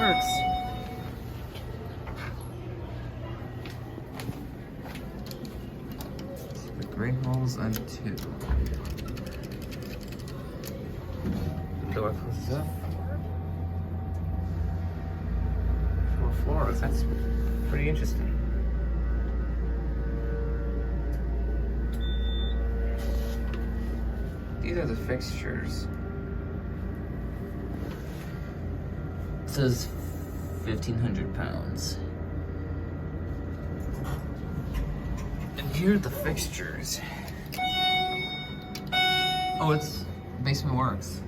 works. The green walls and 2. Door closes up. 4 floors. That's pretty interesting. These are the fixtures. It says 1,500 pounds. And here are the fixtures. Oh, it's basement works.